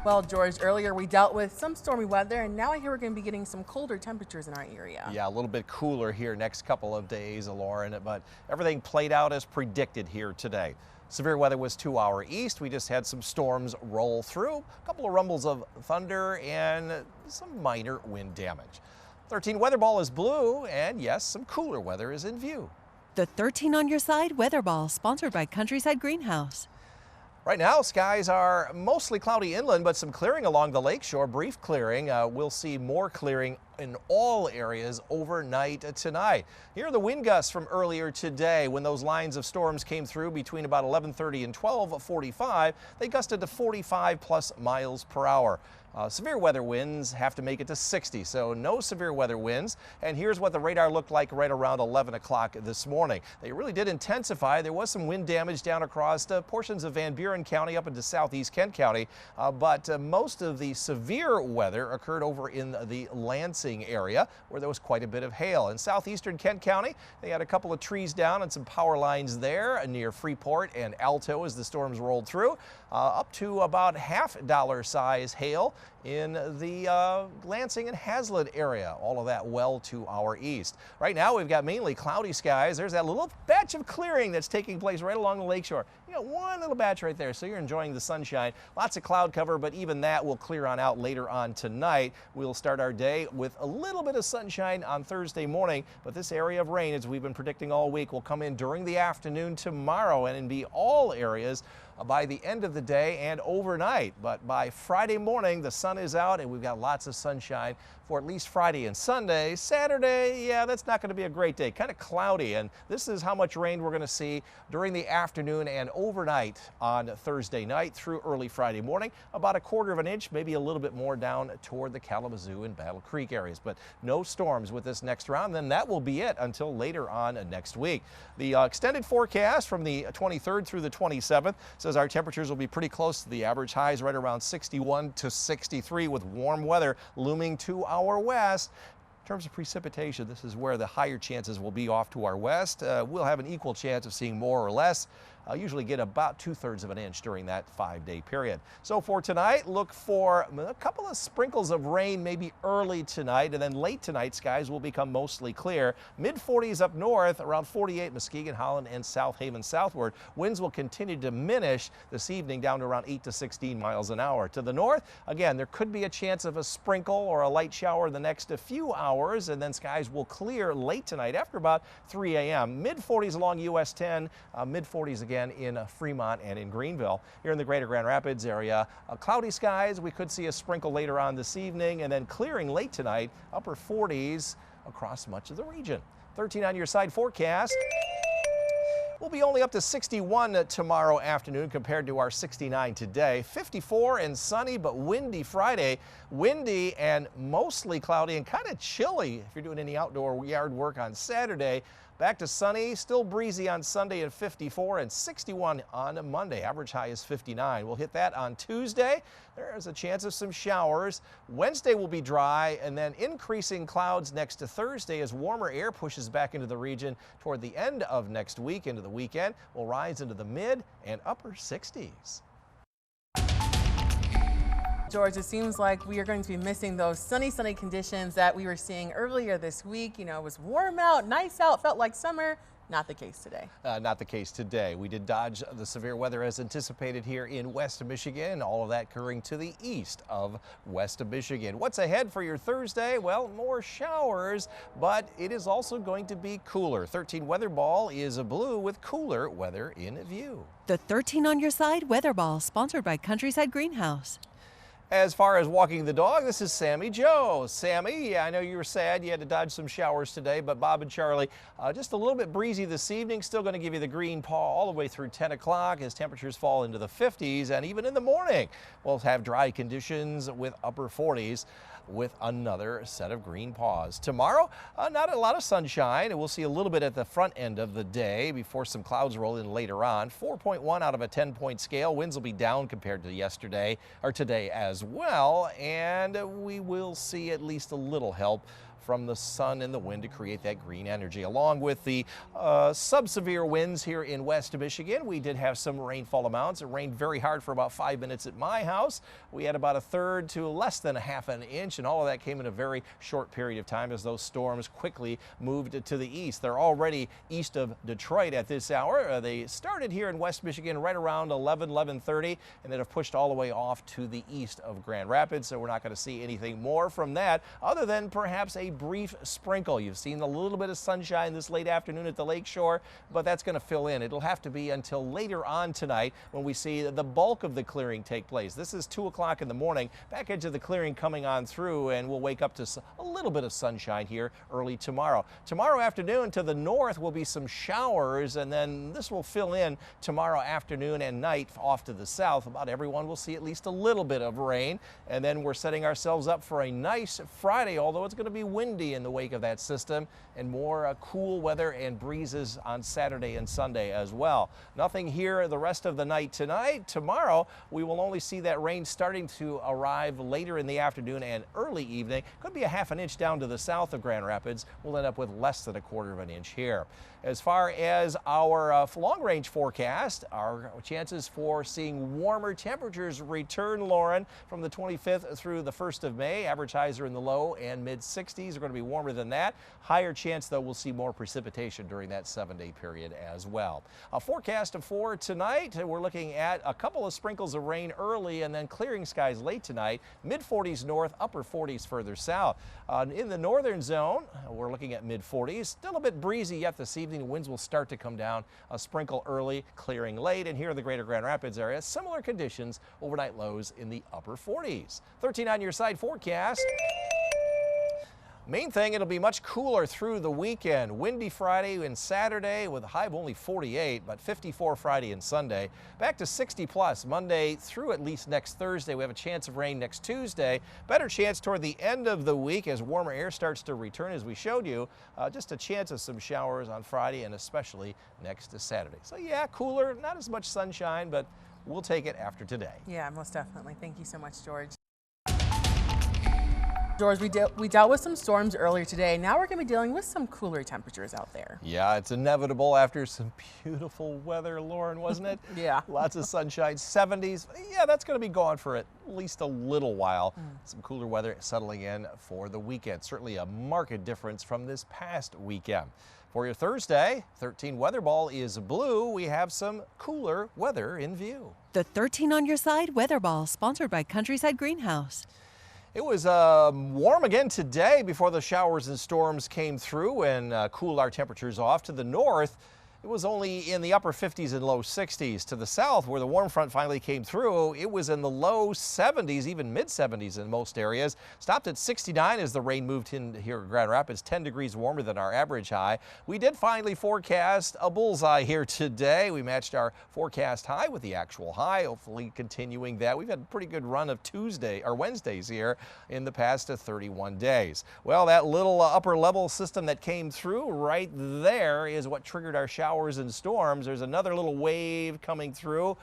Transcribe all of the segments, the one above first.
Well, George, earlier we dealt with some stormy weather, and now I hear we're going to be getting some colder temperatures in our area. Yeah, a little bit cooler here next couple of days, Lauren, but everything played out as predicted here today. Severe weather was to our east. We just had some storms roll through, a couple of rumbles of thunder, and some minor wind damage. 13 weather ball is blue, and yes, some cooler weather is in view. The 13 on your side weather ball, sponsored by Countryside Greenhouse. Right now, skies are mostly cloudy inland, but some clearing along the lakeshore, brief clearing. We'll see more clearing in all areas overnight tonight. Here are the wind gusts from earlier today when those lines of storms came through between about 11:30 and 12:45. They gusted to 45 plus miles per hour. Severe weather winds have to make it to 60, so no severe weather winds. And here's what the radar looked like right around 11 o'clock this morning. They really did intensify. There was some wind damage down across portions of Van Buren County up into southeast Kent County, but most of the severe weather occurred over in the Lansing area where there was quite a bit of hail. In southeastern Kent County, they had a couple of trees down and some power lines there near Freeport and Alto as the storms rolled through. Up to about $half size hail in the Lansing and Hazlet area. All of that well to our east. Right now we've got mainly cloudy skies. There's that little batch of clearing that's taking place right along the lakeshore. You got one little batch right there, so you're enjoying the sunshine. Lots of cloud cover, but even that will clear on out later on tonight. We'll start our day with a little bit of sunshine on Thursday morning, but this area of rain, as we've been predicting all week, will come in during the afternoon tomorrow and be all areas by the end of the day and overnight. But by Friday morning, the sun is out and we've got lots of sunshine for at least Friday and Sunday. Saturday, yeah, that's not going to be a great day. Kind of cloudy, and this is how much rain we're going to see during the afternoon and overnight on Thursday night through early Friday morning. About a quarter of an inch, maybe a little bit more down toward the Kalamazoo and Battle Creek areas, but no storms with this next round. Then that will be it until later on next week. The extended forecast from the 23rd through the 27th says our temperatures will be pretty close to the average, highs right around 61 to 63 with warm weather looming to our west. In terms of precipitation, this is where the higher chances will be off to our west. We'll have an equal chance of seeing more or less. I'll usually get about 2/3 of an inch during that 5-day period. So for tonight, look for a couple of sprinkles of rain maybe early tonight, and then late tonight skies will become mostly clear. Mid-40s up north, around 48 Muskegon, Holland, and South Haven southward. Winds will continue to diminish this evening down to around 8 to 16 miles an hour. To the north, again, there could be a chance of a sprinkle or a light shower the next few hours, and then skies will clear late tonight after about 3 a.m. Mid-40s along US 10, mid-40s again in Fremont and in Greenville. Here in the greater Grand Rapids area, cloudy skies. We could see a sprinkle later on this evening and then clearing late tonight, upper 40s across much of the region. 13 on your side forecast. We'll be only up to 61 tomorrow afternoon compared to our 69 today. 54 and sunny, but windy Friday. Windy and mostly cloudy and kind of chilly if you're doing any outdoor yard work on Saturday. Back to sunny, still breezy on Sunday at 54 and 61 on Monday. Average high is 59. We'll hit that on Tuesday. There's a chance of some showers. Wednesday will be dry and then increasing clouds next to Thursday as warmer air pushes back into the region toward the end of next week into the weekend. We'll rise into the mid and upper 60s. George, it seems like we are going to be missing those sunny conditions that we were seeing earlier this week. You know, it was warm out, nice out, felt like summer. Not the case today. Not the case today. We did dodge the severe weather as anticipated here in West Michigan. All of that occurring to the east of West Michigan. What's ahead for your Thursday? Well, more showers, but it is also going to be cooler. 13 weather ball is a blue with cooler weather in view. The 13 on your side weather ball, sponsored by Countryside Greenhouse. As far as walking the dog, this is Sammy Joe. Sammy, yeah, I know you were sad you had to dodge some showers today, but Bob and Charlie, just a little bit breezy this evening. Still going to give you the green paw all the way through 10 o'clock as temperatures fall into the 50s, and even in the morning we'll have dry conditions with upper 40s with another set of green paws. Tomorrow, not a lot of sunshine, and we'll see a little bit at the front end of the day before some clouds roll in later on. 4.1 out of a 10-point scale. Winds will be down compared to yesterday or today as well, and we will see at least a little help from the sun and the wind to create that green energy. Along with the sub-severe winds here in West Michigan, we did have some rainfall amounts. It rained very hard for about 5 minutes at my house. We had about a third to less than a half an inch, and all of that came in a very short period of time as those storms quickly moved to the east. They're already east of Detroit at this hour. They started here in West Michigan right around 11:30, and then have pushed all the way off to the east of Grand Rapids, so we're not going to see anything more from that other than perhaps a brief sprinkle. You've seen a little bit of sunshine this late afternoon at the lakeshore, but that's going to fill in. It'll have to be until later on tonight when we see the bulk of the clearing take place. This is 2 o'clock in the morning. Back edge of the clearing coming on through, and we'll wake up to a little bit of sunshine here early tomorrow. Tomorrow afternoon to the north will be some showers, and then this will fill in tomorrow afternoon and night off to the south. About everyone will see at least a little bit of rain, and then we're setting ourselves up for a nice Friday, although it's going to be windy in the wake of that system, and more cool weather and breezes on Saturday and Sunday as well. Nothing here the rest of the night tonight. Tomorrow we will only see that rain starting to arrive later in the afternoon and early evening. Could be a half an inch down to the south of Grand Rapids. We'll end up with less than a quarter of an inch here. As far as our long-range forecast, our chances for seeing warmer temperatures return, Lauren, from the 25th through the 1st of May. Average highs are in the low and mid-60s. Are going to be warmer than that. Higher chance, though, we'll see more precipitation during that 7-day period as well. A forecast for tonight, we're looking at a couple of sprinkles of rain early and then clearing skies late tonight. Mid-40s north, upper 40s further south. In the northern zone, we're looking at mid-40s. Still a bit breezy yet this evening. Winds will start to come down, a sprinkle early, clearing late. And here in the greater Grand Rapids area, similar conditions, overnight lows in the upper 40s. 13 on your side forecast. Main thing, it'll be much cooler through the weekend. Windy Friday and Saturday with a high of only 48, but 54 Friday and Sunday. Back to 60 plus Monday through at least next Thursday. We have a chance of rain next Tuesday. Better chance toward the end of the week as warmer air starts to return, as we showed you. Just a chance of some showers on Friday and especially next Saturday. So yeah, cooler, not as much sunshine, but we'll take it after today. Yeah, most definitely. Thank you so much, George. George, we dealt with some storms earlier today. Now we're going to be dealing with some cooler temperatures out there. Yeah, it's inevitable after some beautiful weather, Lauren, wasn't it? Yeah. Lots of sunshine, 70s. Yeah, that's going to be gone for at least a little while. Some cooler weather settling in for the weekend. Certainly a marked difference from this past weekend. For your Thursday, 13 Weather Ball is blue. We have some cooler weather in view. The 13 on your side Weather Ball, sponsored by Countryside Greenhouse. It was warm again today before the showers and storms came through and cooled our temperatures off. To the north, it was only in the upper 50s and low 60s. To the south, where the warm front finally came through, it was in the low 70s, even mid 70s in most areas. Stopped at 69 as the rain moved in here in Grand Rapids, 10 degrees warmer than our average high. We did finally forecast a bullseye here today. We matched our forecast high with the actual high, hopefully continuing that. We've had a pretty good run of Wednesdays here in the past 31 days. Well, that little upper level system that came through right there is what triggered our showers and storms. There's another little wave coming through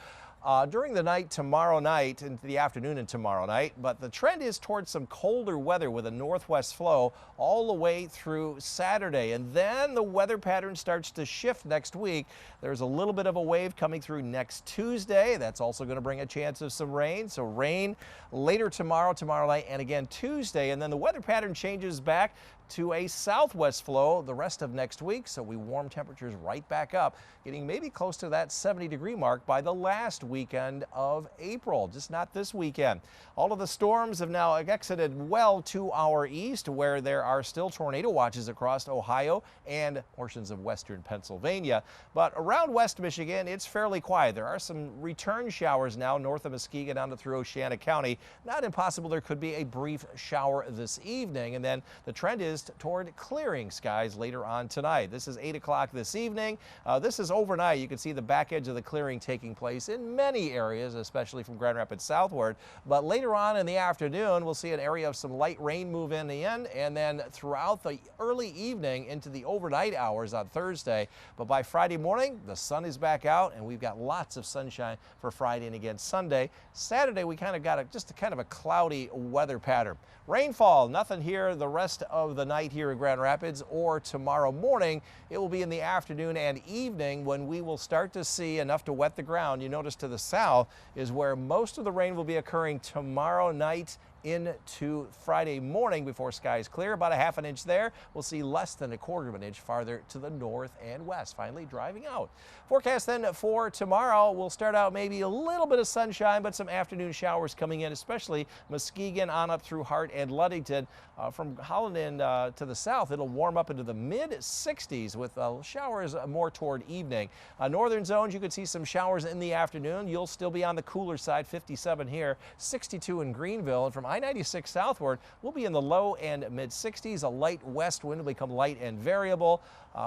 during the night tomorrow night, into the afternoon and tomorrow night, but the trend is towards some colder weather with a northwest flow all the way through Saturday, and then the weather pattern starts to shift next week. There's a little bit of a wave coming through next Tuesday. That's also going to bring a chance of some rain, so rain later tomorrow night, and again Tuesday, and then the weather pattern changes back to a southwest flow the rest of next week, so we warm temperatures right back up, getting maybe close to that 70-degree mark by the last weekend of April, just not this weekend. All of the storms have now exited well to our east, where there are still tornado watches across Ohio and portions of western Pennsylvania. But around West Michigan, it's fairly quiet. There are some return showers now north of Muskegon down to through Oceana County. Not impossible there could be a brief shower this evening, and then the trend is toward clearing skies later on tonight. This is 8 o'clock this evening. This is overnight. You can see the back edge of the clearing taking place in many areas, especially from Grand Rapids southward. But later on in the afternoon, we'll see an area of some light rain move in the end, and then throughout the early evening into the overnight hours on Thursday. But by Friday morning, the sun is back out, and we've got lots of sunshine for Friday and again Sunday. Saturday, we kind of got just a cloudy weather pattern. Rainfall, nothing here the rest of the night here in Grand Rapids or tomorrow morning. It will be in the afternoon and evening when we will start to see enough to wet the ground. You notice to the south is where most of the rain will be occurring tomorrow night into Friday morning before skies clear. About a half an inch there. We'll see less than a quarter of an inch farther to the north and west, finally driving out. Forecast then for tomorrow, we'll start out maybe a little bit of sunshine, but some afternoon showers coming in, especially Muskegon on up through Hart and Ludington. From Holland and to the south, it'll warm up into the mid-60s with showers more toward evening. Northern zones, you could see some showers in the afternoon. You'll still be on the cooler side, 57 here, 62 in Greenville. And from I-96 southward, we'll be in the low and mid-60s. A light west wind will become light and variable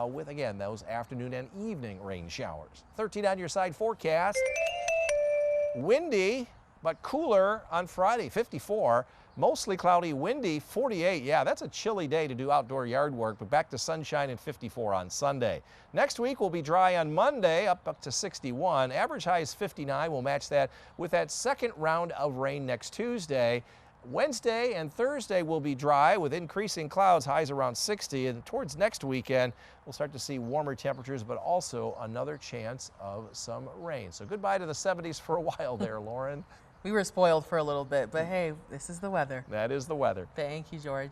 with, again, those afternoon and evening rain showers. 13 on your side forecast. Windy, but cooler on Friday, 54. Mostly cloudy, windy, 48. Yeah, that's a chilly day to do outdoor yard work, but back to sunshine and 54 on Sunday. Next week will be dry on Monday, up to 61. Average high is 59. We'll match that with that second round of rain next Tuesday. Wednesday and Thursday will be dry with increasing clouds, highs around 60. And towards next weekend, we'll start to see warmer temperatures, but also another chance of some rain. So goodbye to the 70s for a while there, Lauren. We were spoiled for a little bit, but hey, this is the weather. That is the weather. Thank you, George.